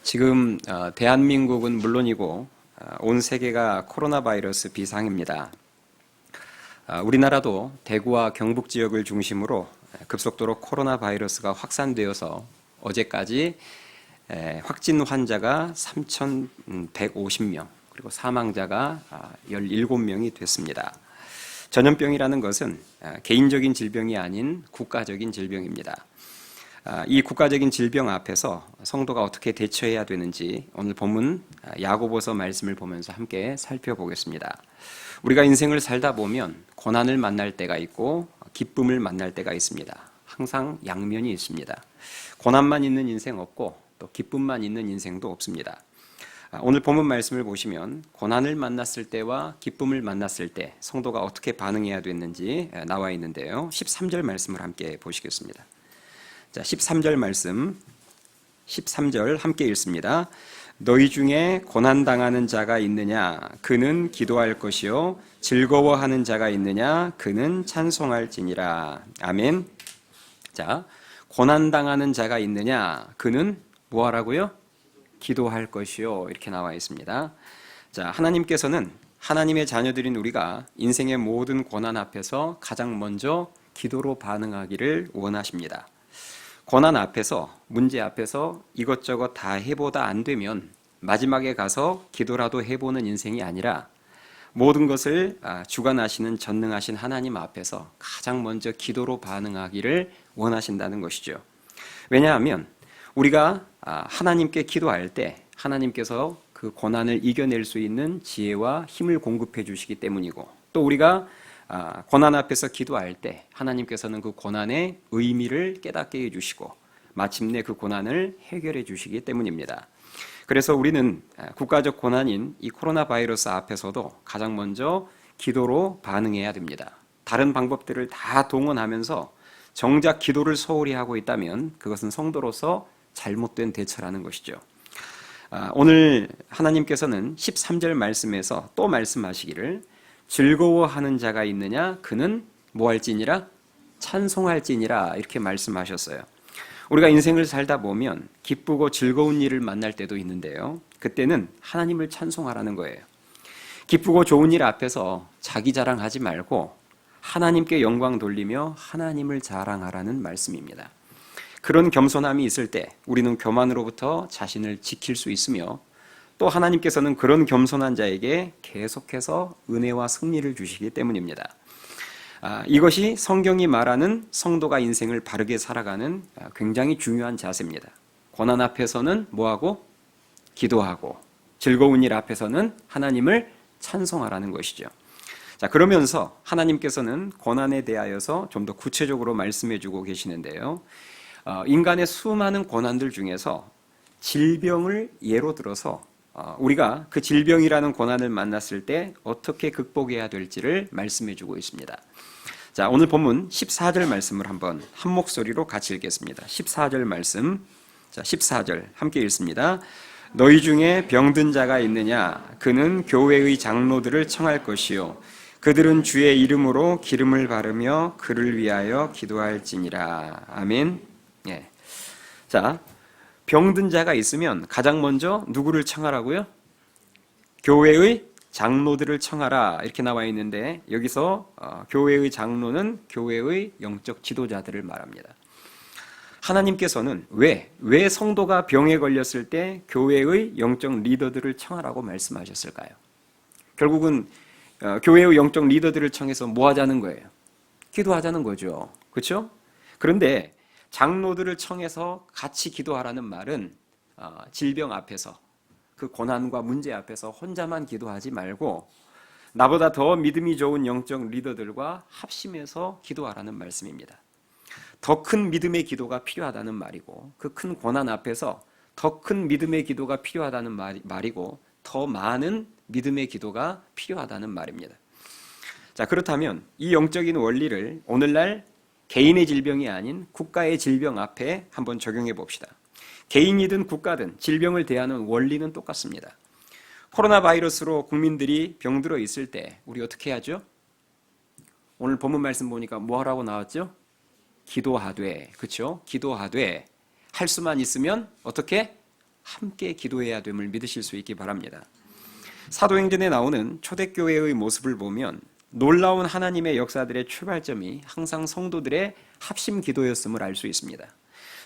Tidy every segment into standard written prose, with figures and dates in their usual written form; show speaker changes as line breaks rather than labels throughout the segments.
지금 대한민국은 물론이고 온 세계가 코로나 바이러스 비상입니다. 우리나라도 대구와 경북 지역을 중심으로 급속도로 코로나 바이러스가 확산되어서 어제까지 확진 환자가 3,150명, 그리고 사망자가 17명이 됐습니다. 전염병이라는 것은 개인적인 질병이 아닌 국가적인 질병입니다. 이 국가적인 질병 앞에서 성도가 어떻게 대처해야 되는지 오늘 본문 야고보서 말씀을 보면서 함께 살펴보겠습니다. 우리가 인생을 살다 보면 고난을 만날 때가 있고 기쁨을 만날 때가 있습니다. 항상 양면이 있습니다. 고난만 있는 인생 없고 또 기쁨만 있는 인생도 없습니다. 오늘 본문 말씀을 보시면 고난을 만났을 때와 기쁨을 만났을 때 성도가 어떻게 반응해야 되는지 나와 있는데요. 13절 말씀을 함께 보시겠습니다. 자, 13절 말씀, 13절 함께 읽습니다. 너희 중에 고난당하는 자가 있느냐? 그는 기도할 것이요. 즐거워하는 자가 있느냐? 그는 찬송할지니라. 아멘. 자, 고난당하는 자가 있느냐? 그는 뭐 하라고요? 기도할 것이요. 이렇게 나와 있습니다. 자, 하나님께서는 하나님의 자녀들인 우리가 인생의 모든 고난 앞에서 가장 먼저 기도로 반응하기를 원하십니다. 고난 앞에서, 문제 앞에서 이것저것 다 해보다 안 되면 마지막에 가서 기도라도 해보는 인생이 아니라 모든 것을 주관하시는 전능하신 하나님 앞에서 가장 먼저 기도로 반응하기를 원하신다는 것이죠. 왜냐하면 우리가 하나님께 기도할 때 하나님께서 그 고난을 이겨낼 수 있는 지혜와 힘을 공급해 주시기 때문이고, 또 우리가 고난 앞에서 기도할 때 하나님께서는 그 고난의 의미를 깨닫게 해주시고 마침내 그 고난을 해결해 주시기 때문입니다. 그래서 우리는 국가적 고난인 이 코로나 바이러스 앞에서도 가장 먼저 기도로 반응해야 됩니다. 다른 방법들을 다 동원하면서 정작 기도를 소홀히 하고 있다면 그것은 성도로서 잘못된 대처라는 것이죠. 오늘 하나님께서는 13절 말씀에서 또 말씀하시기를 즐거워하는 자가 있느냐? 그는 뭐 할지니라? 찬송할지니라. 이렇게 말씀하셨어요. 우리가 인생을 살다 보면 기쁘고 즐거운 일을 만날 때도 있는데요. 그때는 하나님을 찬송하라는 거예요. 기쁘고 좋은 일 앞에서 자기 자랑하지 말고 하나님께 영광 돌리며 하나님을 자랑하라는 말씀입니다. 그런 겸손함이 있을 때 우리는 교만으로부터 자신을 지킬 수 있으며, 또 하나님께서는 그런 겸손한 자에게 계속해서 은혜와 승리를 주시기 때문입니다. 이것이 성경이 말하는 성도가 인생을 바르게 살아가는 굉장히 중요한 자세입니다. 고난 앞에서는 뭐하고? 기도하고, 즐거운 일 앞에서는 하나님을 찬송하라는 것이죠. 자, 그러면서 하나님께서는 고난에 대하여서 좀 더 구체적으로 말씀해 주고 계시는데요. 인간의 수많은 고난들 중에서 질병을 예로 들어서 우리가 그 질병이라는 고난을 만났을 때 어떻게 극복해야 될지를 말씀해 주고 있습니다. 자, 오늘 본문 14절 말씀을 한번 한 목소리로 같이 읽겠습니다. 14절 말씀. 자, 14절 함께 읽습니다. 너희 중에 병든 자가 있느냐? 그는 교회의 장로들을 청할 것이요. 그들은 주의 이름으로 기름을 바르며 그를 위하여 기도할지니라. 아멘. 예. 자, 병든 자가 있으면 가장 먼저 누구를 청하라고요? 교회의 장로들을 청하라, 이렇게 나와 있는데, 여기서 교회의 장로는 교회의 영적 지도자들을 말합니다. 하나님께서는 왜 성도가 병에 걸렸을 때 교회의 영적 리더들을 청하라고 말씀하셨을까요? 결국은 교회의 영적 리더들을 청해서 뭐 하자는 거예요? 기도하자는 거죠. 그렇죠? 그런데 장로들을 청해서 같이 기도하라는 말은 질병 앞에서, 그 고난과 문제 앞에서 혼자만 기도하지 말고 나보다 더 믿음이 좋은 영적 리더들과 합심해서 기도하라는 말씀입니다. 더 큰 믿음의 기도가 필요하다는 말이고, 그 큰 고난 앞에서 더 큰 믿음의 기도가 필요하다는 말이고, 더 많은 믿음의 기도가 필요하다는 말입니다. 자, 그렇다면 이 영적인 원리를 오늘날 개인의 질병이 아닌 국가의 질병 앞에 한번 적용해 봅시다. 개인이든 국가든 질병을 대하는 원리는 똑같습니다. 코로나 바이러스로 국민들이 병들어 있을 때 우리 어떻게 하죠? 오늘 본문 말씀 보니까 뭐 하라고 나왔죠? 기도하되, 그렇죠? 기도하되 할 수만 있으면 어떻게? 함께 기도해야 됨을 믿으실 수 있기 바랍니다. 사도행전에 나오는 초대교회의 모습을 보면 놀라운 하나님의 역사들의 출발점이 항상 성도들의 합심 기도였음을 알 수 있습니다.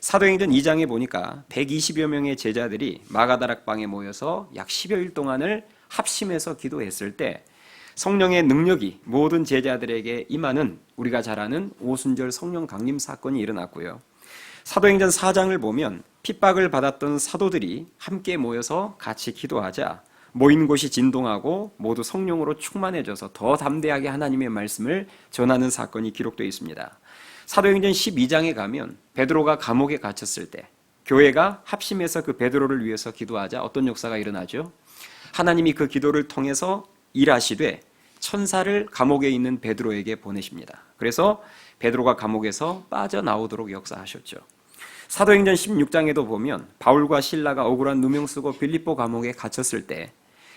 사도행전 2장에 보니까 120여 명의 제자들이 마가다락방에 모여서 약 10여일 동안을 합심해서 기도했을 때 성령의 능력이 모든 제자들에게 임하는 우리가 잘 아는 오순절 성령 강림 사건이 일어났고요. 사도행전 4장을 보면 핍박을 받았던 사도들이 함께 모여서 같이 기도하자 모인 곳이 진동하고 모두 성령으로 충만해져서 더 담대하게 하나님의 말씀을 전하는 사건이 기록되어 있습니다. 사도행전 12장에 가면 베드로가 감옥에 갇혔을 때 교회가 합심해서 그 베드로를 위해서 기도하자 어떤 역사가 일어나죠? 하나님이 그 기도를 통해서 일하시되 천사를 감옥에 있는 베드로에게 보내십니다. 그래서 베드로가 감옥에서 빠져나오도록 역사하셨죠. 사도행전 16장에도 보면 바울과 실라가 억울한 누명 쓰고 빌립보 감옥에 갇혔을 때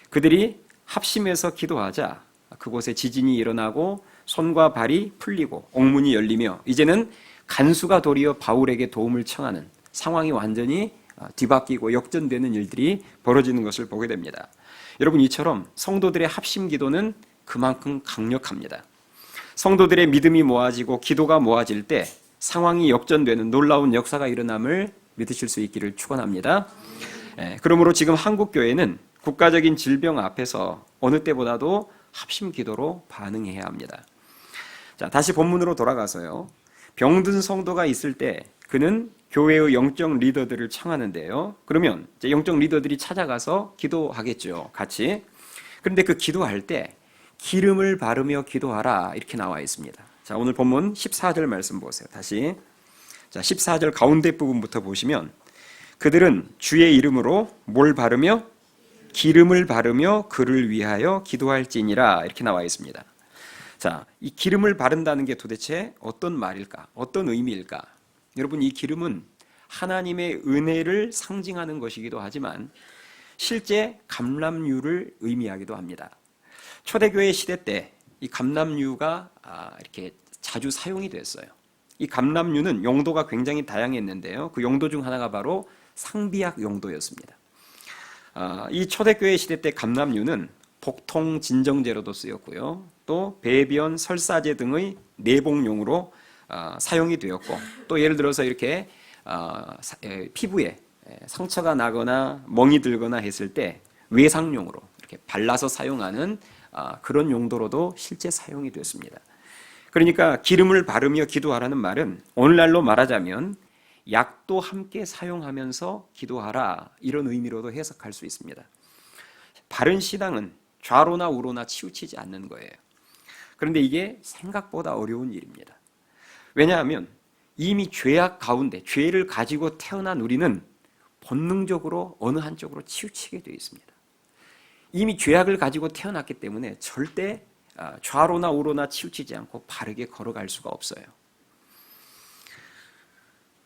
그들이 합심해서 기도하자 그곳에 지진이 일어나고 손과 발이 풀리고 옥문이 열리며 이제는 간수가 도리어 바울에게 도움을 청하는 상황이 완전히 뒤바뀌고 역전되는 일들이 벌어지는 것을 보게 됩니다. 여러분, 이처럼 성도들의 합심 기도는 그만큼 강력합니다. 성도들의 믿음이 모아지고 기도가 모아질 때 상황이 역전되는 놀라운 역사가 일어남을 믿으실 수 있기를 축원합니다. 그러므로 지금 한국교회는 국가적인 질병 앞에서 어느 때보다도 합심 기도로 반응해야 합니다. 자, 다시 본문으로 돌아가서요. 병든 성도가 있을 때 그는 교회의 영적 리더들을 청하는데요. 그러면 이제 영적 리더들이 찾아가서 기도하겠죠, 같이. 그런데 그 기도할 때 기름을 바르며 기도하라 이렇게 나와 있습니다. 자, 오늘 본문 14절 말씀 보세요. 다시. 자, 14절 가운데 부분부터 보시면 그들은 주의 이름으로 뭘 바르며? 기름을 바르며 그를 위하여 기도할지니라 이렇게 나와 있습니다. 자, 이 기름을 바른다는 게 도대체 어떤 말일까? 어떤 의미일까? 여러분, 이 기름은 하나님의 은혜를 상징하는 것이기도 하지만 실제 감람유를 의미하기도 합니다. 초대교회 시대 때 이 감람유가 이렇게 자주 사용이 됐어요. 이 감람유는 용도가 굉장히 다양했는데요. 그 용도 중 하나가 바로 상비약 용도였습니다. 이 초대교회 시대 때 감람유는 복통 진정제로도 쓰였고요. 또 배변, 설사제 등의 내복용으로 사용이 되었고, 또 예를 들어서 이렇게 피부에 상처가 나거나 멍이 들거나 했을 때 외상용으로 이렇게 발라서 사용하는 그런 용도로도 실제 사용이 됐습니다. 그러니까 기름을 바르며 기도하라는 말은 오늘날로 말하자면 약도 함께 사용하면서 기도하라 이런 의미로도 해석할 수 있습니다. 바른 신앙은 좌로나 우로나 치우치지 않는 거예요. 그런데 이게 생각보다 어려운 일입니다. 왜냐하면 이미 죄악 가운데 죄를 가지고 태어난 우리는 본능적으로 어느 한쪽으로 치우치게 되어 있습니다. 이미 죄악을 가지고 태어났기 때문에 절대 좌로나 우로나 치우치지 않고 바르게 걸어갈 수가 없어요.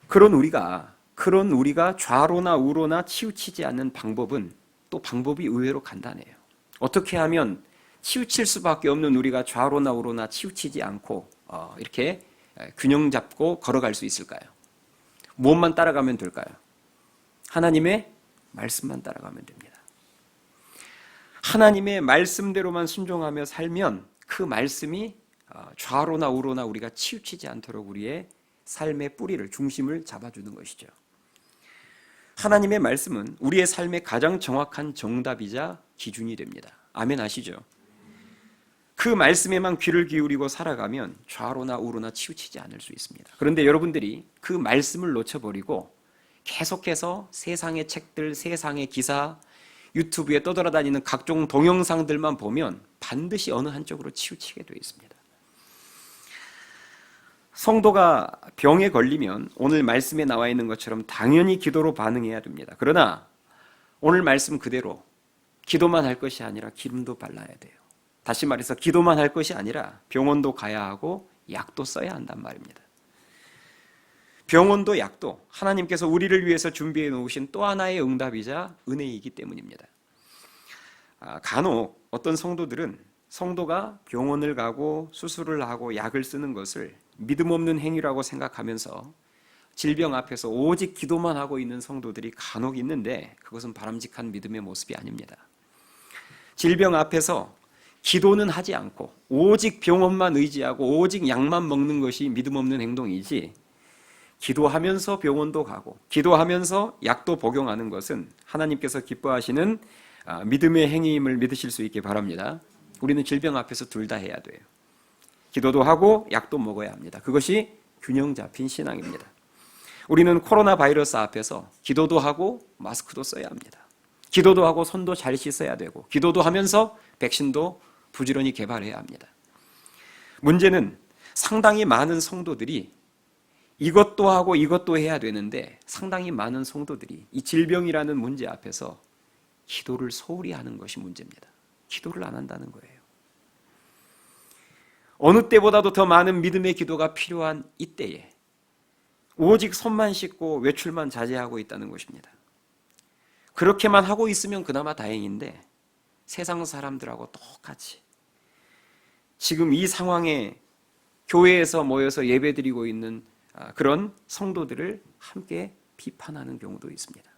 그런 우리가 좌로나 우로나 치우치지 않는 방법은 또 방법이 의외로 간단해요. 어떻게 하면 치우칠 수밖에 없는 우리가 좌로나 우로나 치우치지 않고 이렇게 균형 잡고 걸어갈 수 있을까요? 무엇만 따라가면 될까요? 하나님의 말씀만 따라가면 됩니다. 하나님의 말씀대로만 순종하며 살면 그 말씀이 좌로나 우로나 우리가 치우치지 않도록 우리의 삶의 뿌리를, 중심을 잡아주는 것이죠. 하나님의 말씀은 우리의 삶의 가장 정확한 정답이자 기준이 됩니다. 아멘 하시죠? 그 말씀에만 귀를 기울이고 살아가면 좌로나 우로나 치우치지 않을 수 있습니다. 그런데 여러분들이 그 말씀을 놓쳐버리고 계속해서 세상의 책들, 세상의 기사, 유튜브에 떠돌아다니는 각종 동영상들만 보면 반드시 어느 한쪽으로 치우치게 되어 있습니다. 성도가 병에 걸리면 오늘 말씀에 나와 있는 것처럼 당연히 기도로 반응해야 됩니다. 그러나 오늘 말씀 그대로 기도만 할 것이 아니라 기름도 발라야 돼요. 다시 말해서 기도만 할 것이 아니라 병원도 가야 하고 약도 써야 한단 말입니다. 병원도 약도 하나님께서 우리를 위해서 준비해 놓으신 또 하나의 응답이자 은혜이기 때문입니다. 간혹 어떤 성도들은 성도가 병원을 가고 수술을 하고 약을 쓰는 것을 믿음 없는 행위라고 생각하면서 질병 앞에서 오직 기도만 하고 있는 성도들이 간혹 있는데 그것은 바람직한 믿음의 모습이 아닙니다. 질병 앞에서 기도는 하지 않고 오직 병원만 의지하고 오직 약만 먹는 것이 믿음 없는 행동이지, 기도하면서 병원도 가고 기도하면서 약도 복용하는 것은 하나님께서 기뻐하시는 믿음의 행위임을 믿으실 수 있게 바랍니다. 우리는 질병 앞에서 둘 다 해야 돼요. 기도도 하고 약도 먹어야 합니다. 그것이 균형 잡힌 신앙입니다. 우리는 코로나 바이러스 앞에서 기도도 하고 마스크도 써야 합니다. 기도도 하고 손도 잘 씻어야 되고 기도도 하면서 백신도 부지런히 개발해야 합니다. 문제는 상당히 많은 성도들이 이것도 하고 이것도 해야 되는데 상당히 많은 성도들이 이 질병이라는 문제 앞에서 기도를 소홀히 하는 것이 문제입니다. 기도를 안 한다는 거예요. 어느 때보다도 더 많은 믿음의 기도가 필요한 이때에 오직 손만 씻고 외출만 자제하고 있다는 것입니다. 그렇게만 하고 있으면 그나마 다행인데 세상 사람들하고 똑같이 지금 이 상황에 교회에서 모여서 예배드리고 있는 그런 성도들을 함께 비판하는 경우도 있습니다.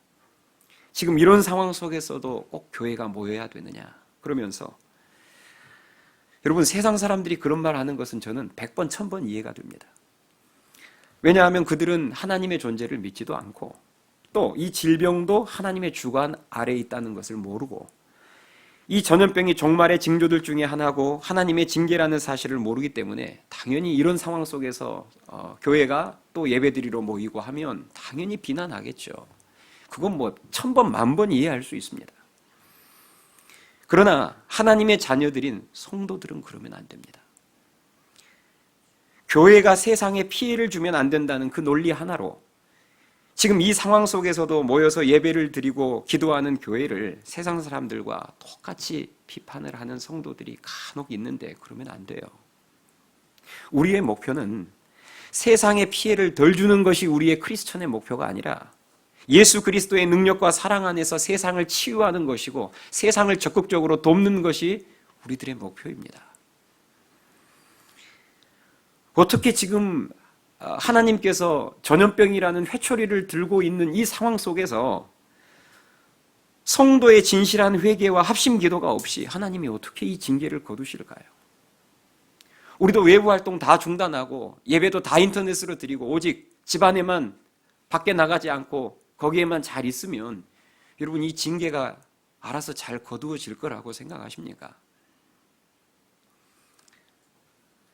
지금 이런 상황 속에서도 꼭 교회가 모여야 되느냐 그러면서, 여러분, 세상 사람들이 그런 말 하는 것은 저는 100번 1000번 이해가 됩니다. 왜냐하면 그들은 하나님의 존재를 믿지도 않고 또 이 질병도 하나님의 주관 아래에 있다는 것을 모르고 이 전염병이 종말의 징조들 중에 하나고 하나님의 징계라는 사실을 모르기 때문에 당연히 이런 상황 속에서 교회가 또 예배드리러 모이고 하면 당연히 비난하겠죠. 그건 뭐 1000번 10,000번 이해할 수 있습니다. 그러나 하나님의 자녀들인 성도들은 그러면 안 됩니다. 교회가 세상에 피해를 주면 안 된다는 그 논리 하나로 지금 이 상황 속에서도 모여서 예배를 드리고 기도하는 교회를 세상 사람들과 똑같이 비판을 하는 성도들이 간혹 있는데 그러면 안 돼요. 우리의 목표는 세상에 피해를 덜 주는 것이 우리의 크리스천의 목표가 아니라 예수 그리스도의 능력과 사랑 안에서 세상을 치유하는 것이고 세상을 적극적으로 돕는 것이 우리들의 목표입니다. 어떻게 지금 하나님께서 전염병이라는 회초리를 들고 있는 이 상황 속에서 성도의 진실한 회개와 합심 기도가 없이 하나님이 어떻게 이 징계를 거두실까요? 우리도 외부 활동 다 중단하고 예배도 다 인터넷으로 드리고 오직 집안에만 밖에 나가지 않고 거기에만 잘 있으면 여러분 이 징계가 알아서 잘 거두어질 거라고 생각하십니까?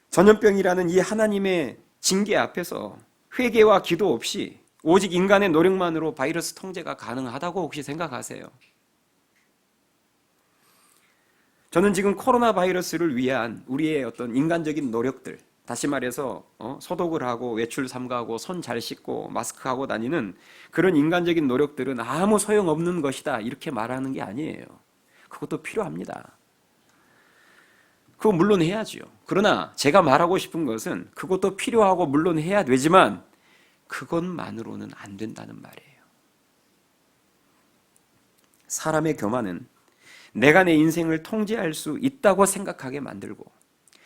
전염병이라는 이 하나님의 징계 앞에서 회개와 기도 없이 오직 인간의 노력만으로 바이러스 통제가 가능하다고 혹시 생각하세요? 저는 지금 코로나 바이러스를 위한 우리의 어떤 인간적인 노력들, 다시 말해서 소독을 하고 외출 삼가하고 손 잘 씻고 마스크하고 다니는 그런 인간적인 노력들은 아무 소용없는 것이다 이렇게 말하는 게 아니에요. 그것도 필요합니다. 그거 물론 해야죠. 그러나 제가 말하고 싶은 것은 그것도 필요하고 물론 해야 되지만 그것만으로는 안 된다는 말이에요. 사람의 교만은 내가 내 인생을 통제할 수 있다고 생각하게 만들고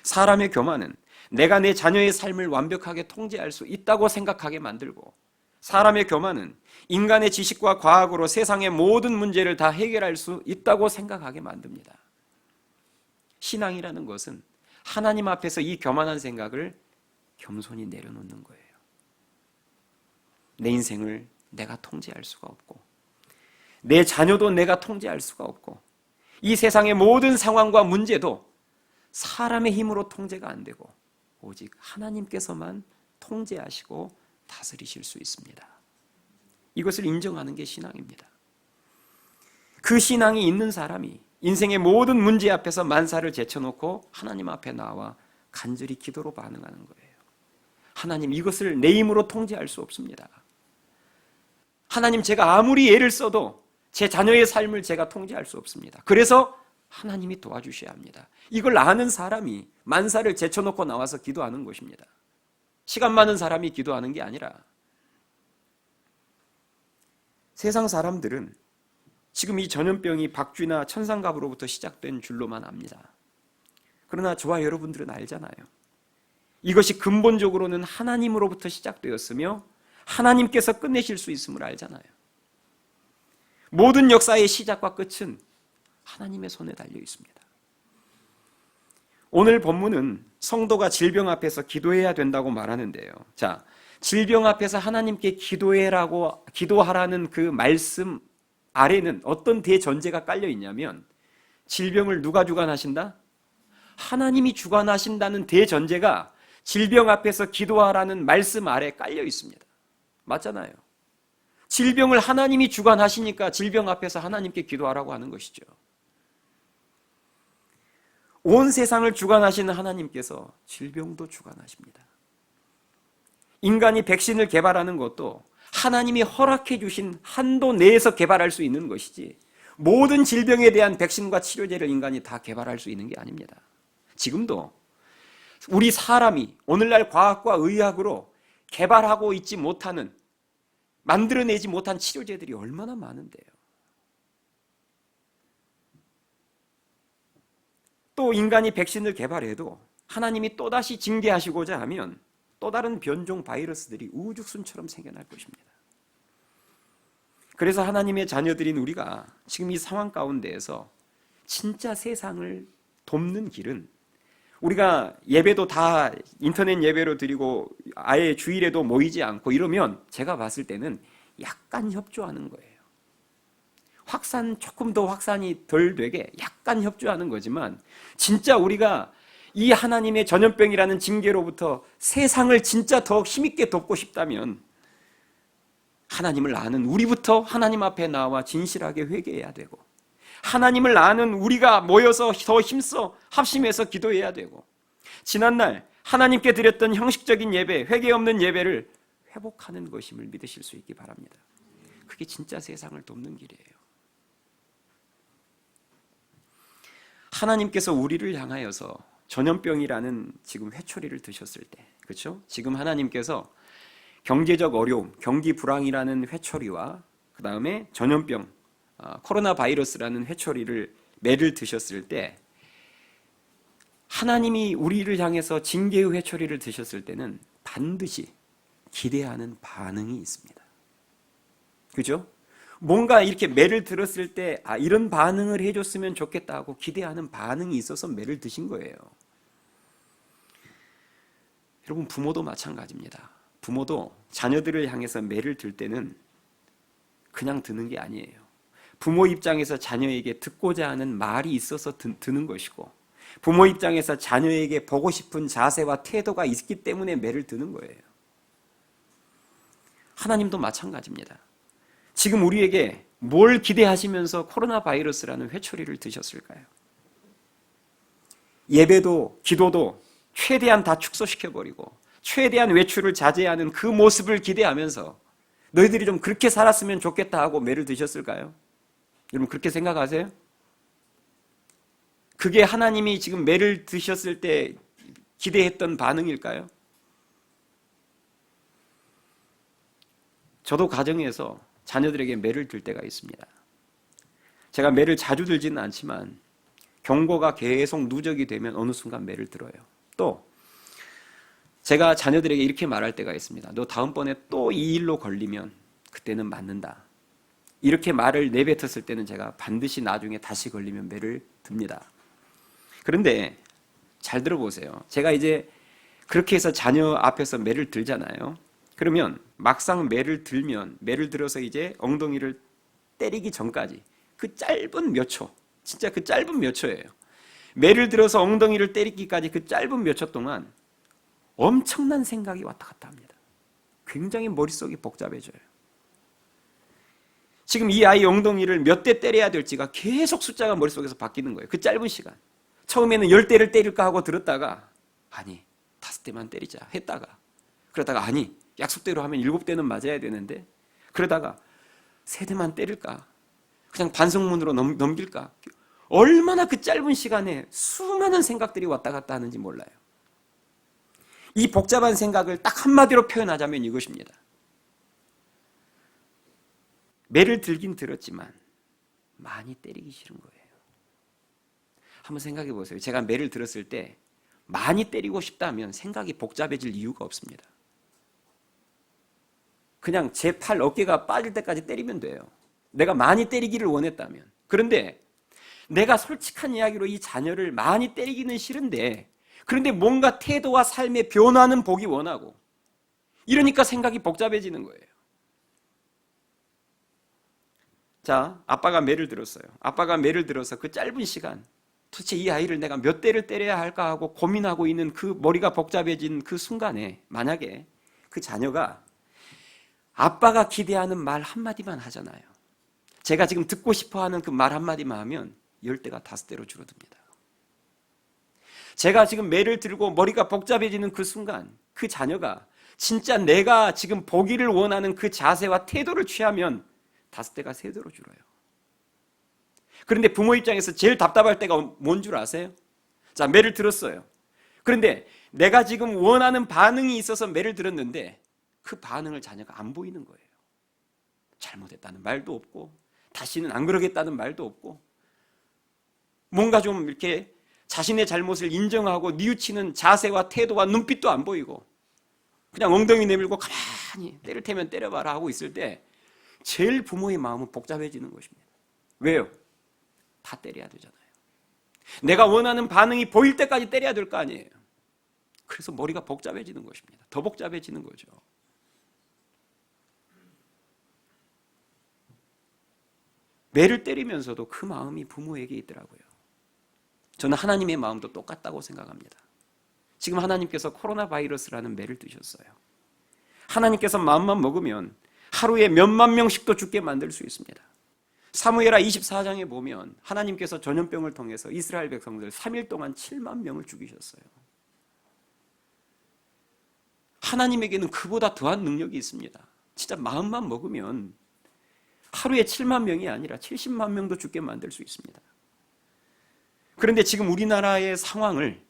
사람의 교만은 내가 내 자녀의 삶을 완벽하게 통제할 수 있다고 생각하게 만들고 사람의 교만은 인간의 지식과 과학으로 세상의 모든 문제를 다 해결할 수 있다고 생각하게 만듭니다. 신앙이라는 것은 하나님 앞에서 이 교만한 생각을 겸손히 내려놓는 거예요. 내 인생을 내가 통제할 수가 없고 내 자녀도 내가 통제할 수가 없고 이 세상의 모든 상황과 문제도 사람의 힘으로 통제가 안 되고 오직 하나님께서만 통제하시고 다스리실 수 있습니다. 이것을 인정하는 게 신앙입니다. 그 신앙이 있는 사람이 인생의 모든 문제 앞에서 만사를 제쳐놓고 하나님 앞에 나와 간절히 기도로 반응하는 거예요. 하나님, 이것을 내 힘으로 통제할 수 없습니다. 하나님, 제가 아무리 애를 써도 제 자녀의 삶을 제가 통제할 수 없습니다. 그래서 하나님이 도와주셔야 합니다. 이걸 아는 사람이 만사를 제쳐놓고 나와서 기도하는 것입니다. 시간 많은 사람이 기도하는 게 아니라 세상 사람들은 지금 이 전염병이 박쥐나 천상갑으로부터 시작된 줄로만 압니다. 그러나 저와 여러분들은 알잖아요. 이것이 근본적으로는 하나님으로부터 시작되었으며 하나님께서 끝내실 수 있음을 알잖아요. 모든 역사의 시작과 끝은 하나님의 손에 달려 있습니다. 오늘 본문은 성도가 질병 앞에서 기도해야 된다고 말하는데요. 자, 질병 앞에서 하나님께 기도하라는 그 말씀 아래는 어떤 대전제가 깔려 있냐면, 질병을 누가 주관하신다? 하나님이 주관하신다는 대전제가 질병 앞에서 기도하라는 말씀 아래 깔려 있습니다. 맞잖아요. 질병을 하나님이 주관하시니까 질병 앞에서 하나님께 기도하라고 하는 것이죠. 온 세상을 주관하시는 하나님께서 질병도 주관하십니다. 인간이 백신을 개발하는 것도 하나님이 허락해 주신 한도 내에서 개발할 수 있는 것이지, 모든 질병에 대한 백신과 치료제를 인간이 다 개발할 수 있는 게 아닙니다. 지금도 우리 사람이 오늘날 과학과 의학으로 개발하고 있지 못하는, 만들어내지 못한 치료제들이 얼마나 많은데요. 또 인간이 백신을 개발해도 하나님이 또다시 징계하시고자 하면 또 다른 변종 바이러스들이 우죽순처럼 생겨날 것입니다. 그래서 하나님의 자녀들인 우리가 지금 이 상황 가운데에서 진짜 세상을 돕는 길은, 우리가 예배도 다 인터넷 예배로 드리고 아예 주일에도 모이지 않고 이러면 제가 봤을 때는 약간 협조하는 거예요. 조금 더 확산이 덜 되게 약간 협조하는 거지만, 진짜 우리가 이 하나님의 전염병이라는 징계로부터 세상을 진짜 더 힘있게 돕고 싶다면 하나님을 아는 우리부터 하나님 앞에 나와 진실하게 회개해야 되고, 하나님을 아는 우리가 모여서 더 힘써 합심해서 기도해야 되고, 지난날 하나님께 드렸던 형식적인 예배, 회개 없는 예배를 회복하는 것임을 믿으실 수 있기 바랍니다. 그게 진짜 세상을 돕는 길이에요. 하나님께서 우리를 향하여서 전염병이라는 지금 회초리를 드셨을 때, 그렇죠? 지금 하나님께서 경제적 어려움, 경기 불황이라는 회초리와 그 다음에 전염병, 코로나 바이러스라는 회초리를 매를 드셨을 때, 하나님이 우리를 향해서 징계의 회초리를 드셨을 때는 반드시 기대하는 반응이 있습니다. 그죠? 뭔가 이렇게 매를 들었을 때 이런 반응을 해줬으면 좋겠다 하고 기대하는 반응이 있어서 매를 드신 거예요. 여러분, 부모도 마찬가지입니다. 부모도 자녀들을 향해서 매를 들 때는 그냥 드는 게 아니에요. 부모 입장에서 자녀에게 듣고자 하는 말이 있어서 드는 것이고, 부모 입장에서 자녀에게 보고 싶은 자세와 태도가 있기 때문에 매를 드는 거예요. 하나님도 마찬가지입니다. 지금 우리에게 뭘 기대하시면서 코로나 바이러스라는 회초리를 드셨을까요? 예배도 기도도 최대한 다 축소시켜버리고 최대한 외출을 자제하는 그 모습을 기대하면서 너희들이 좀 그렇게 살았으면 좋겠다 하고 매를 드셨을까요? 여러분, 그렇게 생각하세요? 그게 하나님이 지금 매를 드셨을 때 기대했던 반응일까요? 저도 가정에서 자녀들에게 매를 들 때가 있습니다. 제가 매를 자주 들지는 않지만 경고가 계속 누적이 되면 어느 순간 매를 들어요. 또 제가 자녀들에게 이렇게 말할 때가 있습니다. 너 다음번에 또 이 일로 걸리면 그때는 맞는다. 이렇게 말을 내뱉었을 때는 제가 반드시 나중에 다시 걸리면 매를 듭니다. 그런데 잘 들어보세요. 제가 이제 그렇게 해서 자녀 앞에서 매를 들잖아요. 그러면 막상 매를 들어서 이제 엉덩이를 때리기 전까지 그 짧은 몇 초, 진짜 그 짧은 몇 초예요. 매를 들어서 엉덩이를 때리기까지 그 짧은 몇 초 동안 엄청난 생각이 왔다 갔다 합니다. 굉장히 머릿속이 복잡해져요. 지금 이 아이 엉덩이를 몇 대 때려야 될지가 계속 숫자가 머릿속에서 바뀌는 거예요. 그 짧은 시간. 처음에는 10대를 때릴까 하고 들었다가 아니 5대만 때리자 했다가, 그러다가 아니 약속대로 하면 7대는 맞아야 되는데, 그러다가 3대만 때릴까, 그냥 반성문으로 넘길까. 얼마나 그 짧은 시간에 수많은 생각들이 왔다 갔다 하는지 몰라요. 이 복잡한 생각을 딱 한마디로 표현하자면 이것입니다. 매를 들긴 들었지만 많이 때리기 싫은 거예요. 한번 생각해 보세요. 제가 매를 들었을 때 많이 때리고 싶다면 생각이 복잡해질 이유가 없습니다. 그냥 제 팔 어깨가 빠질 때까지 때리면 돼요. 내가 많이 때리기를 원했다면. 그런데 내가 솔직한 이야기로 이 자녀를 많이 때리기는 싫은데, 그런데 뭔가 태도와 삶의 변화는 보기 원하고, 이러니까 생각이 복잡해지는 거예요. 자, 아빠가 매를 들었어요. 아빠가 매를 들어서 그 짧은 시간, 도대체 이 아이를 내가 몇 대를 때려야 할까 하고 고민하고 있는 그 머리가 복잡해진 그 순간에 만약에 그 자녀가 아빠가 기대하는 말 한마디만 하잖아요. 제가 지금 듣고 싶어 하는 그 말 한마디만 하면 10대가 5대로 줄어듭니다. 제가 지금 매를 들고 머리가 복잡해지는 그 순간 그 자녀가 진짜 내가 지금 보기를 원하는 그 자세와 태도를 취하면 5대가 3대로 줄어요. 그런데 부모 입장에서 제일 답답할 때가 뭔 줄 아세요? 자, 매를 들었어요. 그런데 내가 지금 원하는 반응이 있어서 매를 들었는데 그 반응을 자녀가 안 보이는 거예요. 잘못했다는 말도 없고 다시는 안 그러겠다는 말도 없고 뭔가 좀 이렇게 자신의 잘못을 인정하고 뉘우치는 자세와 태도와 눈빛도 안 보이고 그냥 엉덩이 내밀고 가만히 때릴 테면 때려봐라 하고 있을 때 제일 부모의 마음은 복잡해지는 것입니다. 왜요? 다 때려야 되잖아요. 내가 원하는 반응이 보일 때까지 때려야 될 거 아니에요. 그래서 머리가 복잡해지는 것입니다. 더 복잡해지는 거죠. 매를 때리면서도 그 마음이 부모에게 있더라고요. 저는 하나님의 마음도 똑같다고 생각합니다. 지금 하나님께서 코로나 바이러스라는 매를 드셨어요. 하나님께서 마음만 먹으면 하루에 몇만 명씩도 죽게 만들 수 있습니다. 사무엘하 24장에 보면 하나님께서 전염병을 통해서 이스라엘 백성들 3일 동안 7만 명을 죽이셨어요. 하나님에게는 그보다 더한 능력이 있습니다. 진짜 마음만 먹으면 하루에 7만 명이 아니라 70만 명도 죽게 만들 수 있습니다. 그런데 지금 우리나라의 상황을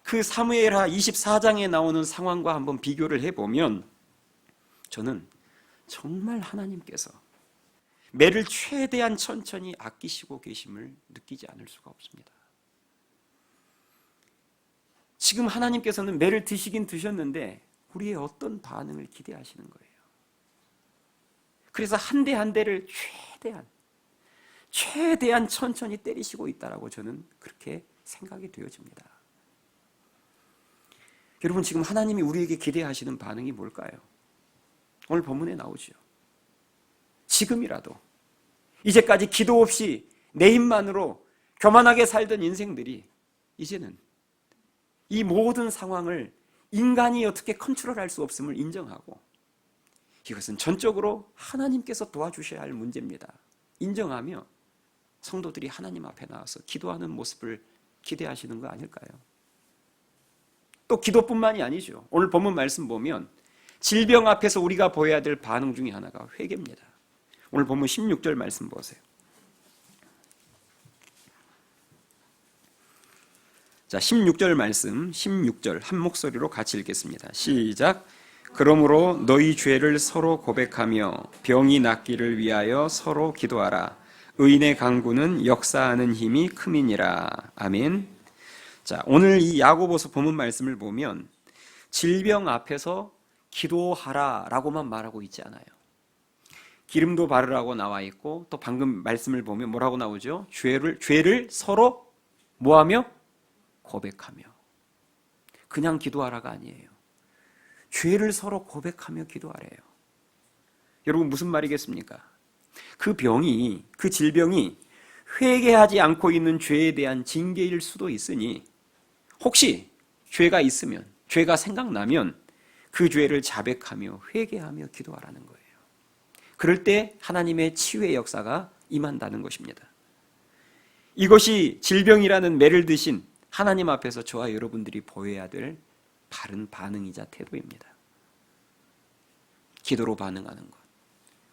그 사무엘하 24장에 나오는 상황과 한번 비교를 해보면 저는 정말 하나님께서 매를 최대한 천천히 아끼시고 계심을 느끼지 않을 수가 없습니다. 지금 하나님께서는 매를 드시긴 드셨는데 우리의 어떤 반응을 기대하시는 거예요. 그래서 한 대 한 대를 최대한 천천히 때리시고 있다라고 저는 그렇게 생각이 되어집니다. 여러분, 지금 하나님이 우리에게 기대하시는 반응이 뭘까요? 오늘 본문에 나오죠. 지금이라도 이제까지 기도 없이 내 힘만으로 교만하게 살던 인생들이 이제는 이 모든 상황을 인간이 어떻게 컨트롤할 수 없음을 인정하고 이것은 전적으로 하나님께서 도와주셔야 할 문제입니다. 인정하며 성도들이 하나님 앞에 나와서 기도하는 모습을 기대하시는 거 아닐까요? 또 기도뿐만이 아니죠. 오늘 본문 말씀 보면 질병 앞에서 우리가 보여야 될 반응 중에 하나가 회개입니다. 오늘 본문 16절 말씀 보세요. 자, 16절 말씀, 16절 한 목소리로 같이 읽겠습니다. 시작. 그러므로 너희 죄를 서로 고백하며 병이 낫기를 위하여 서로 기도하라. 의인의 간구는 역사하는 힘이 큼이니라. 아멘. 자, 오늘 이 야고보서 본문 말씀을 보면 질병 앞에서 기도하라라고만 말하고 있지 않아요. 기름도 바르라고 나와 있고 또 방금 말씀을 보면 뭐라고 나오죠? 죄를 서로 뭐하며? 고백하며. 그냥 기도하라가 아니에요. 죄를 서로 고백하며 기도하래요. 여러분, 무슨 말이겠습니까? 그 질병이 회개하지 않고 있는 죄에 대한 징계일 수도 있으니 혹시 죄가 있으면, 죄가 생각나면 그 죄를 자백하며 회개하며 기도하라는 거예요. 그럴 때 하나님의 치유의 역사가 임한다는 것입니다. 이것이 질병이라는 매를 드신 하나님 앞에서 저와 여러분들이 보여야 될 바른 반응이자 태도입니다. 기도로 반응하는 것,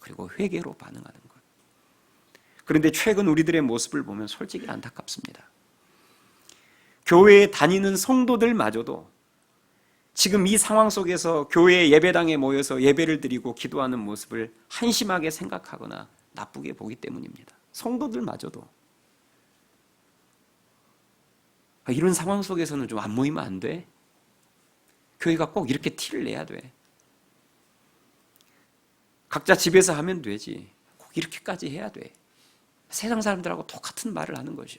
그리고 회개로 반응하는 것. 그런데 최근 우리들의 모습을 보면 솔직히 안타깝습니다. 교회에 다니는 성도들마저도 지금 이 상황 속에서 교회 예배당에 모여서 예배를 드리고 기도하는 모습을 한심하게 생각하거나 나쁘게 보기 때문입니다. 성도들마저도. 이런 상황 속에서는 좀 안 모이면 안 돼? 교회가 꼭 이렇게 티를 내야 돼? 각자 집에서 하면 되지. 꼭 이렇게까지 해야 돼. 세상 사람들하고 똑같은 말을 하는 거죠.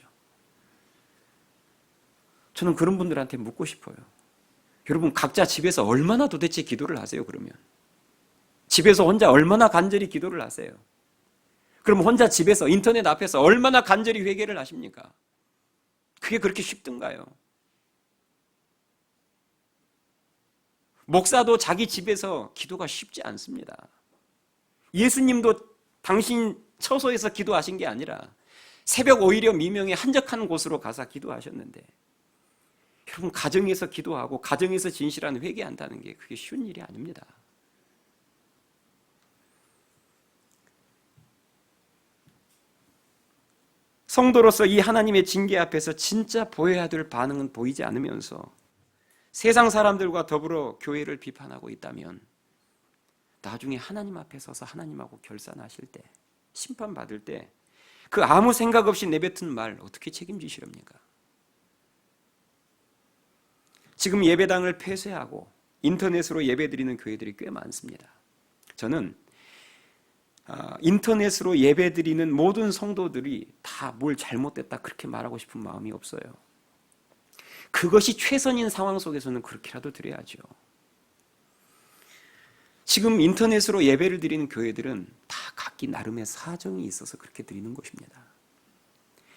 저는 그런 분들한테 묻고 싶어요. 여러분, 각자 집에서 얼마나 도대체 기도를 하세요, 그러면? 집에서 혼자 얼마나 간절히 기도를 하세요? 그럼 혼자 집에서 인터넷 앞에서 얼마나 간절히 회개를 하십니까? 그게 그렇게 쉽던가요? 목사도 자기 집에서 기도가 쉽지 않습니다. 예수님도 당신 처소에서 기도하신 게 아니라 새벽 오히려 미명에 한적한 곳으로 가서 기도하셨는데, 여러분, 가정에서 기도하고 가정에서 진실한 회개한다는 게 그게 쉬운 일이 아닙니다. 성도로서 이 하나님의 징계 앞에서 진짜 보여야 될 반응은 보이지 않으면서 세상 사람들과 더불어 교회를 비판하고 있다면 나중에 하나님 앞에 서서 하나님하고 결산하실 때, 심판받을 때 그 아무 생각 없이 내뱉은 말 어떻게 책임지시렵니까? 지금 예배당을 폐쇄하고 인터넷으로 예배드리는 교회들이 꽤 많습니다. 저는 인터넷으로 예배드리는 모든 성도들이 다 뭘 잘못됐다 그렇게 말하고 싶은 마음이 없어요. 그것이 최선인 상황 속에서는 그렇게라도 드려야죠. 지금 인터넷으로 예배를 드리는 교회들은 다 각기 나름의 사정이 있어서 그렇게 드리는 것입니다.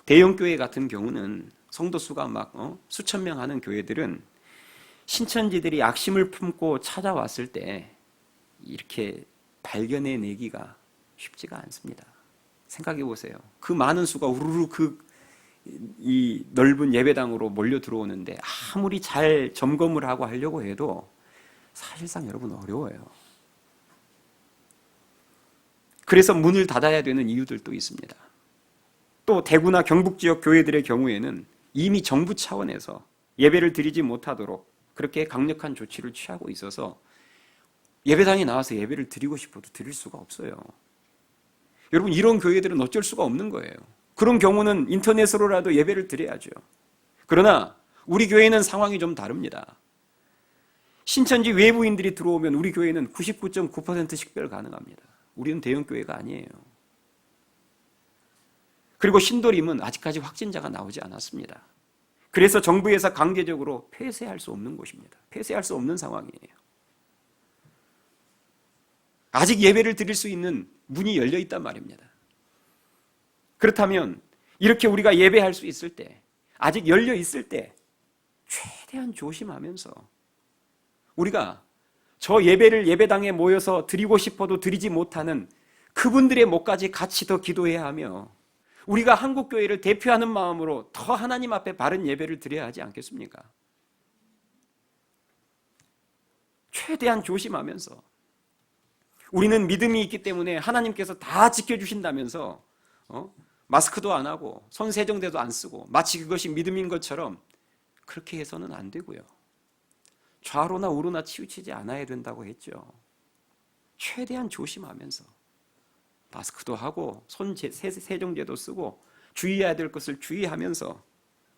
대형 교회 같은 경우는 성도 수가 막 수천 명 하는 교회들은 신천지들이 악심을 품고 찾아왔을 때 이렇게 발견해내기가 쉽지가 않습니다. 생각해 보세요. 그 많은 수가 우르르 이 넓은 예배당으로 몰려 들어오는데 아무리 잘 점검을 하고 하려고 해도 사실상 여러분 어려워요. 그래서 문을 닫아야 되는 이유들도 있습니다. 또 대구나 경북 지역 교회들의 경우에는 이미 정부 차원에서 예배를 드리지 못하도록 그렇게 강력한 조치를 취하고 있어서 예배당에 나와서 예배를 드리고 싶어도 드릴 수가 없어요. 여러분, 이런 교회들은 어쩔 수가 없는 거예요. 그런 경우는 인터넷으로라도 예배를 드려야죠. 그러나 우리 교회는 상황이 좀 다릅니다. 신천지 외부인들이 들어오면 우리 교회는 99.9% 식별 가능합니다. 우리는 대형 교회가 아니에요. 그리고 신도림은 아직까지 확진자가 나오지 않았습니다. 그래서 정부에서 강제적으로 폐쇄할 수 없는 곳입니다. 폐쇄할 수 없는 상황이에요. 아직 예배를 드릴 수 있는 문이 열려 있단 말입니다. 그렇다면 이렇게 우리가 예배할 수 있을 때, 아직 열려 있을 때 최대한 조심하면서 우리가 저 예배를 예배당에 모여서 드리고 싶어도 드리지 못하는 그분들의 목까지 같이 더 기도해야 하며 우리가 한국교회를 대표하는 마음으로 더 하나님 앞에 바른 예배를 드려야 하지 않겠습니까? 최대한 조심하면서 우리는 믿음이 있기 때문에 하나님께서 다 지켜주신다면서 마스크도 안 하고 손 세정제도 안 쓰고 마치 그것이 믿음인 것처럼 그렇게 해서는 안 되고요. 좌로나 우로나 치우치지 않아야 된다고 했죠. 최대한 조심하면서 마스크도 하고 손 세정제도 쓰고 주의해야 될 것을 주의하면서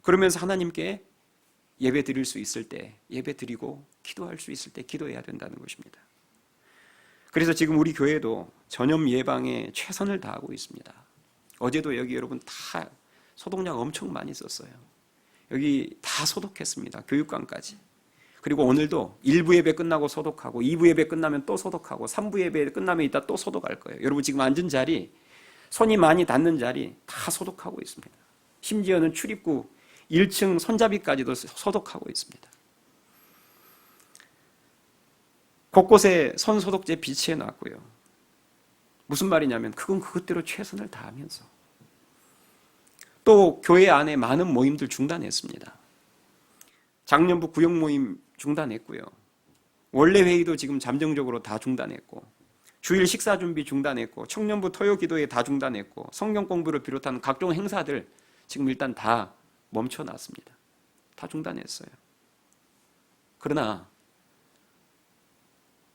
그러면서 하나님께 예배 드릴 수 있을 때 예배 드리고 기도할 수 있을 때 기도해야 된다는 것입니다. 그래서 지금 우리 교회도 전염 예방에 최선을 다하고 있습니다. 어제도 여기 여러분 다 소독약 엄청 많이 썼어요. 여기 다 소독했습니다. 교육관까지. 그리고 오늘도 1부 예배 끝나고 소독하고 2부 예배 끝나면 또 소독하고 3부 예배 끝나면 이따 또 소독할 거예요. 여러분 지금 앉은 자리, 손이 많이 닿는 자리 다 소독하고 있습니다. 심지어는 출입구 1층 손잡이까지도 소독하고 있습니다. 곳곳에 손소독제 비치해 놨고요. 무슨 말이냐면 그건 그것대로 최선을 다하면서 또 교회 안에 많은 모임들 중단했습니다. 작년부 구역 모임 중단했고요. 원래 회의도 지금 잠정적으로 다 중단했고 주일 식사 준비 중단했고 청년부 토요 기도회 다 중단했고 성경 공부를 비롯한 각종 행사들 지금 일단 다 멈춰놨습니다. 다 중단했어요. 그러나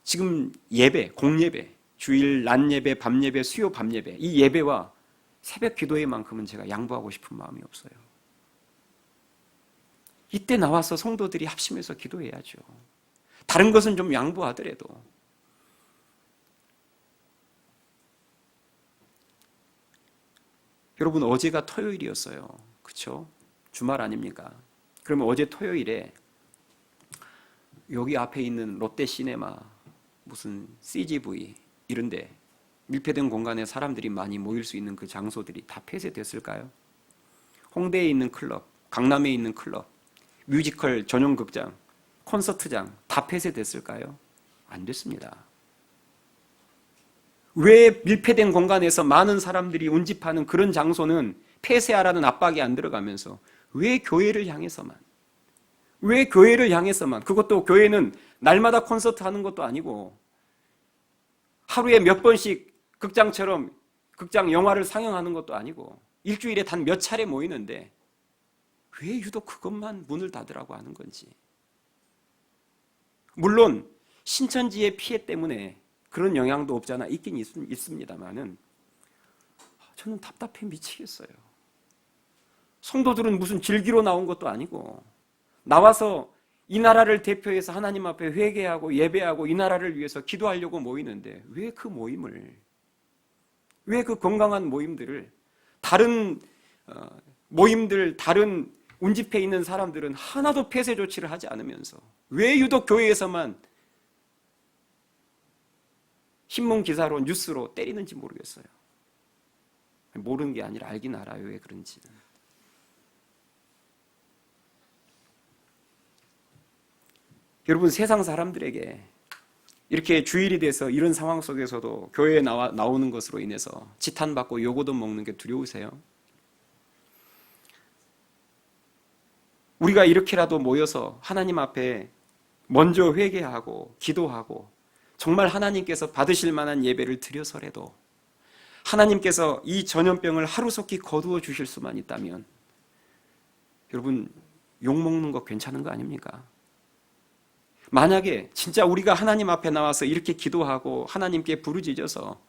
지금 예배, 공예배, 주일 낮 예배, 밤 예배, 수요 밤 예배 이 예배와 새벽 기도회만큼은 제가 양보하고 싶은 마음이 없어요. 이때 나와서 성도들이 합심해서 기도해야죠. 다른 것은 좀 양보하더라도 여러분 어제가 토요일이었어요. 그렇죠? 주말 아닙니까? 그러면 어제 토요일에 여기 앞에 있는 롯데시네마, 무슨 CGV 이런데 밀폐된 공간에 사람들이 많이 모일 수 있는 그 장소들이 다 폐쇄됐을까요? 홍대에 있는 클럽, 강남에 있는 클럽, 뮤지컬 전용 극장, 콘서트장 다 폐쇄됐을까요? 안 됐습니다. 왜 밀폐된 공간에서 많은 사람들이 운집하는 그런 장소는 폐쇄하라는 압박이 안 들어가면서 왜 교회를 향해서만, 왜 교회를 향해서만, 그것도 교회는 날마다 콘서트 하는 것도 아니고 하루에 몇 번씩 극장처럼 극장 영화를 상영하는 것도 아니고 일주일에 단 몇 차례 모이는데 왜 유독 그것만 문을 닫으라고 하는 건지. 물론 신천지의 피해 때문에 그런 영향도 없잖아 있긴 있습니다만은 저는 답답해 미치겠어요. 성도들은 무슨 즐기러 나온 것도 아니고 나와서 이 나라를 대표해서 하나님 앞에 회개하고 예배하고 이 나라를 위해서 기도하려고 모이는데 왜 그 모임을, 왜 그 건강한 모임들을 다른 모임들, 다른 운집해 있는 사람들은 하나도 폐쇄 조치를 하지 않으면서 왜 유독 교회에서만 신문 기사로 뉴스로 때리는지 모르겠어요. 모르는 게 아니라 알긴 알아요. 왜 그런지는. 여러분 세상 사람들에게 이렇게 주일이 돼서 이런 상황 속에서도 교회에 나오는 것으로 인해서 지탄받고 요고도 먹는 게 두려우세요? 우리가 이렇게라도 모여서 하나님 앞에 먼저 회개하고 기도하고 정말 하나님께서 받으실 만한 예배를 드려서라도 하나님께서 이 전염병을 하루속히 거두어 주실 수만 있다면 여러분 욕먹는 거 괜찮은 거 아닙니까? 만약에 진짜 우리가 하나님 앞에 나와서 이렇게 기도하고 하나님께 부르짖어서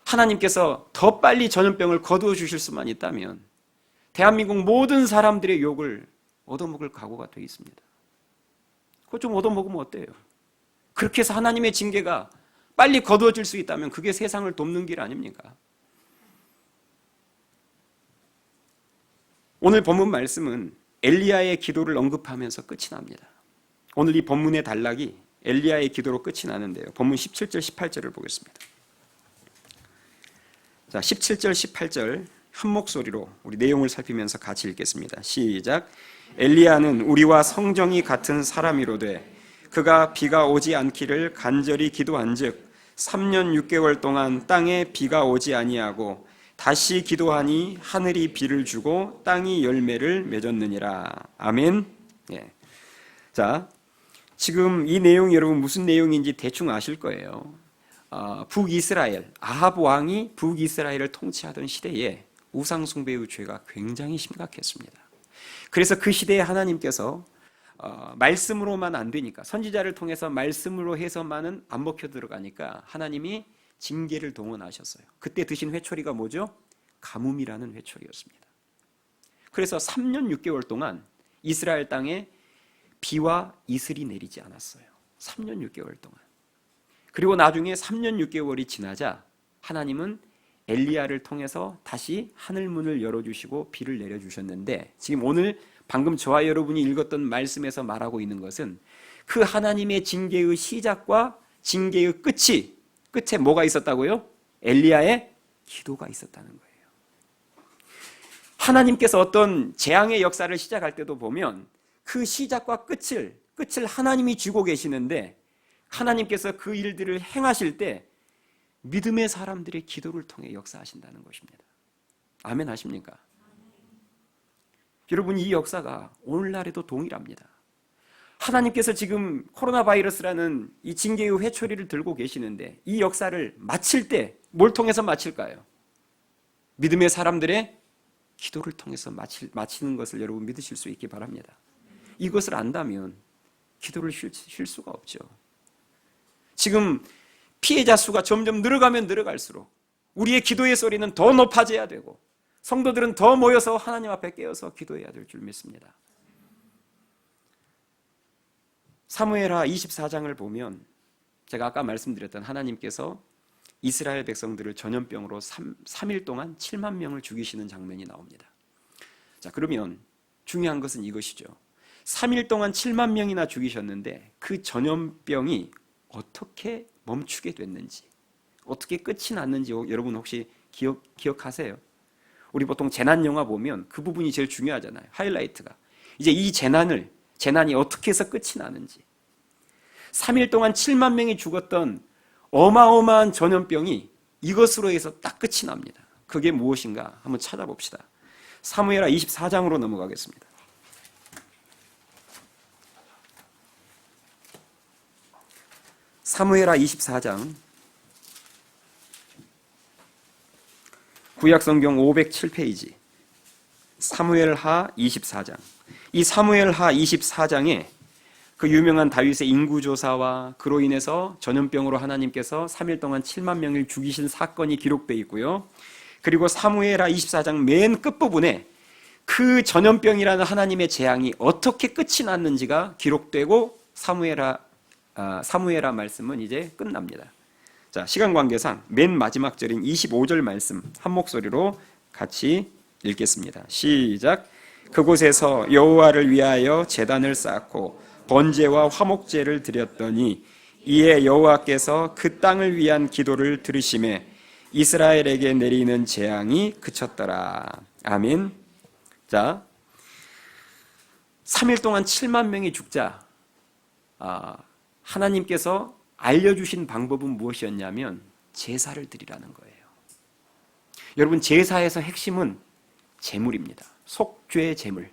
하나님께서 더 빨리 전염병을 거두어 주실 수만 있다면 대한민국 모든 사람들의 욕을 얻어먹을 각오가 되어 있습니다. 그거 좀 얻어먹으면 어때요? 그렇게 해서 하나님의 징계가 빨리 거두어질 수 있다면 그게 세상을 돕는 길 아닙니까? 오늘 본문 말씀은 엘리야의 기도를 언급하면서 끝이 납니다. 오늘 이 본문의 단락이 엘리야의 기도로 끝이 나는데요. 본문 17절 18절을 보겠습니다. 자, 17절 18절 한 목소리로 우리 내용을 살피면서 같이 읽겠습니다. 시작. 엘리야는 우리와 성정이 같은 사람이로되 그가 비가 오지 않기를 간절히 기도한즉 3년 6개월 동안 땅에 비가 오지 아니하고 다시 기도하니 하늘이 비를 주고 땅이 열매를 맺었느니라. 아멘. 예. 자, 지금 이 내용이 여러분 무슨 내용인지 대충 아실 거예요. 북이스라엘, 아합 왕이 북이스라엘을 통치하던 시대에 우상숭배의 죄가 굉장히 심각했습니다. 그래서 그 시대에 하나님께서 말씀으로만 안 되니까 선지자를 통해서 말씀으로 해서만은 안 먹혀 들어가니까 하나님이 징계를 동원하셨어요. 그때 드신 회초리가 뭐죠? 가뭄이라는 회초리였습니다. 그래서 3년 6개월 동안 이스라엘 땅에 비와 이슬이 내리지 않았어요. 3년 6개월 동안. 그리고 나중에 3년 6개월이 지나자 하나님은 엘리야를 통해서 다시 하늘문을 열어주시고 비를 내려주셨는데 지금 오늘 방금 저와 여러분이 읽었던 말씀에서 말하고 있는 것은 그 하나님의 징계의 시작과 징계의 끝에 뭐가 있었다고요? 엘리야의 기도가 있었다는 거예요. 하나님께서 어떤 재앙의 역사를 시작할 때도 보면 그 시작과 끝을 하나님이 쥐고 계시는데 하나님께서 그 일들을 행하실 때 믿음의 사람들의 기도를 통해 역사하신다는 것입니다. 아멘 하십니까? 여러분 이 역사가 오늘날에도 동일합니다. 하나님께서 지금 코로나 바이러스라는 이 징계의 회초리를 들고 계시는데 이 역사를 마칠 때 뭘 통해서 마칠까요? 믿음의 사람들의 기도를 통해서 마치는 것을 여러분 믿으실 수 있기 바랍니다. 이것을 안다면 기도를 쉴 수가 없죠. 지금 피해자 수가 점점 늘어가면 늘어갈수록 우리의 기도의 소리는 더 높아져야 되고 성도들은 더 모여서 하나님 앞에 깨어서 기도해야 될 줄 믿습니다. 사무엘하 24장을 보면 제가 아까 말씀드렸던 하나님께서 이스라엘 백성들을 전염병으로 3일 동안 7만 명을 죽이시는 장면이 나옵니다. 자, 그러면 중요한 것은 이것이죠. 3일 동안 7만 명이나 죽이셨는데 그 전염병이 어떻게 멈추게 됐는지, 어떻게 끝이 났는지 여러분 혹시 기억하세요? 우리 보통 재난 영화 보면 그 부분이 제일 중요하잖아요. 하이라이트가. 이제 이 재난이 어떻게 해서 끝이 나는지. 3일 동안 7만 명이 죽었던 어마어마한 전염병이 이것으로 해서 딱 끝이 납니다. 그게 무엇인가 한번 찾아봅시다. 사무엘하 24장으로 넘어가겠습니다. 사무엘하 24장, 구약성경 507페이지, 사무엘하 24장. 이 사무엘하 24장에 그 유명한 다윗의 인구조사와 그로 인해서 전염병으로 하나님께서 3일 동안 7만 명을 죽이신 사건이 기록되어 있고요. 그리고 사무엘하 24장 맨 끝부분에 그 전염병이라는 하나님의 재앙이 어떻게 끝이 났는지가 기록되고 사무엘하 말씀은 이제 끝납니다. 자, 시간 관계상 맨 마지막 절인 25절 말씀 한 목소리로 같이 읽겠습니다. 시작. 그곳에서 여호와를 위하여 제단을 쌓고 번제와 화목제를 드렸더니 이에 여호와께서 그 땅을 위한 기도를 들으시매 이스라엘에게 내리는 재앙이 그쳤더라. 아멘. 자, 3일 동안 7만 명이 죽자 하나님께서 알려주신 방법은 무엇이었냐면 제사를 드리라는 거예요. 여러분, 제사에서 핵심은 제물입니다. 속죄 제물.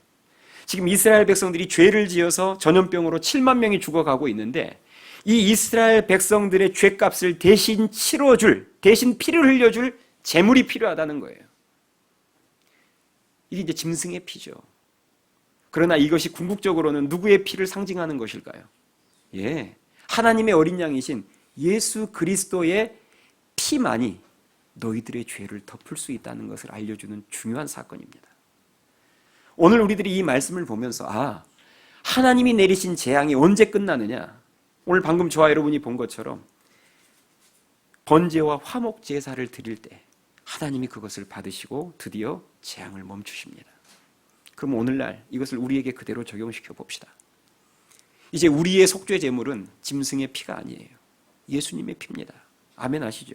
지금 이스라엘 백성들이 죄를 지어서 전염병으로 7만 명이 죽어가고 있는데 이 이스라엘 백성들의 죄값을 대신 치러줄, 대신 피를 흘려줄 제물이 필요하다는 거예요. 이게 이제 짐승의 피죠. 그러나 이것이 궁극적으로는 누구의 피를 상징하는 것일까요? 예, 하나님의 어린 양이신 예수 그리스도의 피만이 너희들의 죄를 덮을 수 있다는 것을 알려주는 중요한 사건입니다. 오늘 우리들이 이 말씀을 보면서 하나님이 내리신 재앙이 언제 끝나느냐? 오늘 방금 저와 여러분이 본 것처럼 번제와 화목 제사를 드릴 때 하나님이 그것을 받으시고 드디어 재앙을 멈추십니다. 그럼 오늘날 이것을 우리에게 그대로 적용시켜 봅시다. 이제 우리의 속죄 제물은 짐승의 피가 아니에요. 예수님의 피입니다. 아멘 하시죠?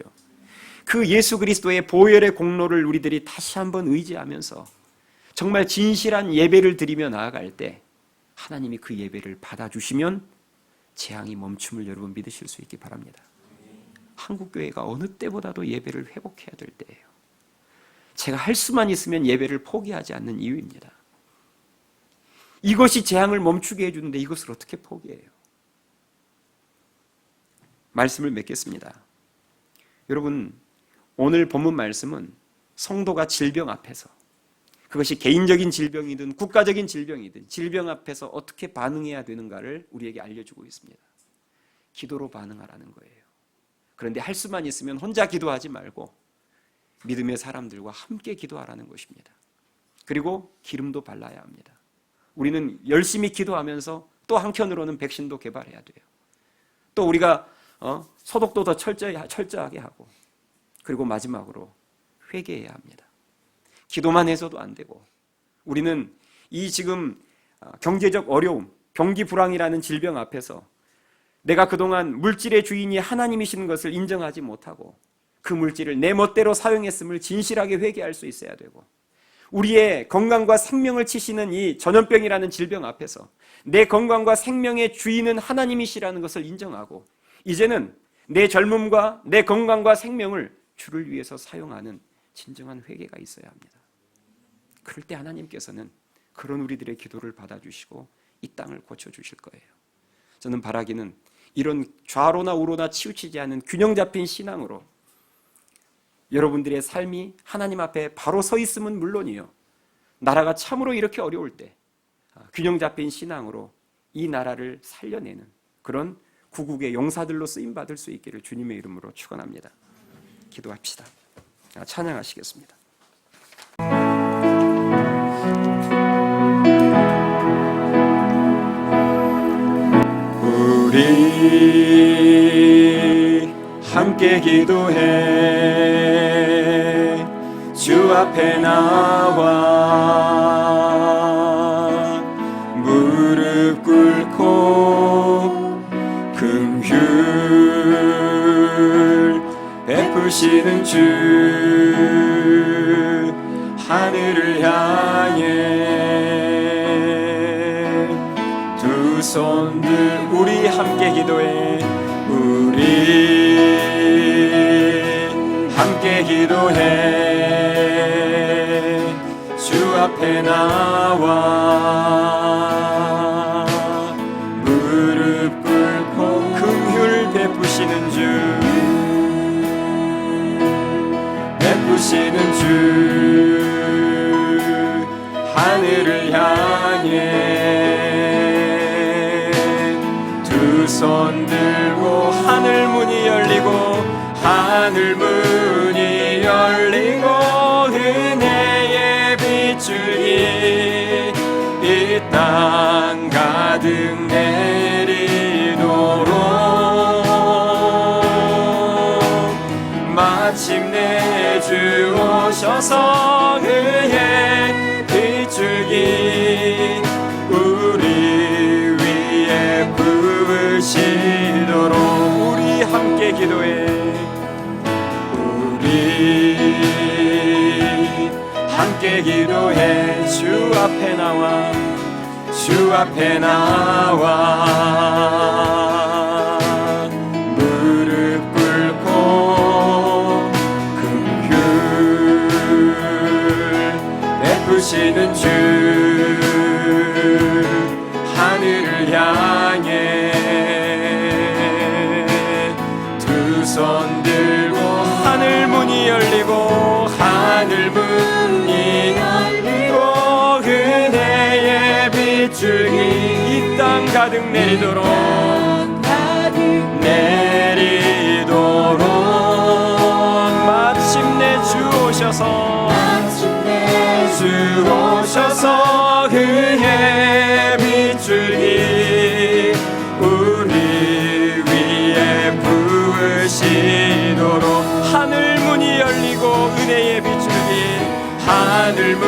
그 예수 그리스도의 보혈의 공로를 우리들이 다시 한번 의지하면서 정말 진실한 예배를 드리며 나아갈 때 하나님이 그 예배를 받아주시면 재앙이 멈춤을 여러분 믿으실 수 있기 바랍니다. 한국교회가 어느 때보다도 예배를 회복해야 될 때예요. 제가 할 수만 있으면 예배를 포기하지 않는 이유입니다. 이것이 재앙을 멈추게 해주는데 이것을 어떻게 포기해요? 말씀을 맺겠습니다. 여러분, 오늘 본문 말씀은 성도가 질병 앞에서, 그것이 개인적인 질병이든 국가적인 질병이든 질병 앞에서 어떻게 반응해야 되는가를 우리에게 알려주고 있습니다. 기도로 반응하라는 거예요. 그런데 할 수만 있으면 혼자 기도하지 말고 믿음의 사람들과 함께 기도하라는 것입니다. 그리고 기름도 발라야 합니다. 우리는 열심히 기도하면서 또 한켠으로는 백신도 개발해야 돼요. 또 우리가 소독도 더 철저하게 하고, 그리고 마지막으로 회개해야 합니다. 기도만 해서도 안 되고, 우리는 이 지금 경제적 어려움, 경기 불황이라는 질병 앞에서 내가 그동안 물질의 주인이 하나님이시는 것을 인정하지 못하고 그 물질을 내 멋대로 사용했음을 진실하게 회개할 수 있어야 되고, 우리의 건강과 생명을 치시는 이 전염병이라는 질병 앞에서 내 건강과 생명의 주인은 하나님이시라는 것을 인정하고 이제는 내 젊음과 내 건강과 생명을 주를 위해서 사용하는 진정한 회개가 있어야 합니다. 그럴 때 하나님께서는 그런 우리들의 기도를 받아주시고 이 땅을 고쳐주실 거예요. 저는 바라기는 이런 좌로나 우로나 치우치지 않은 균형 잡힌 신앙으로 여러분들의 삶이 하나님 앞에 바로 서 있음은 물론이요, 나라가 참으로 이렇게 어려울 때 균형 잡힌 신앙으로 이 나라를 살려내는 그런 구국의 용사들로 쓰임받을 수 있기를 주님의 이름으로 축원합니다. 기도합시다. 찬양하시겠습니다. 우리 함께 기도해 주 앞에 나와 무릎 꿇고 긍휼 베푸시는 주 하늘을 향해 두 손들 우리 함께 기도해 우리 함께 기도해 주 앞에 나와 무릎 꿇고 긍휼 베푸시는 주 베푸시는 주 하늘을 향해 두 손 들고 하늘 문이 열리고 하늘 문이 열리고 은혜의 빗줄이 이 땅 가득 내리도록 마침내 주 오셔서 그의 빗줄기 우리 위에 부으시도록 우리 함께 기도해 우리 함께 기도해 주 앞에 나와 주 앞에 나와 무릎 꿇고 긍휼 베푸시는 주 하늘을 향해 두 손 들고 하늘 문이 열리고 하늘 문이 열리고 은혜의 빗줄기 이 땅 가득 내리도록 마침내 주 오셔서 그의 빗줄기 우리 위에 부으시도록 하늘 문이 열리고 은혜의 빗줄기 하늘 문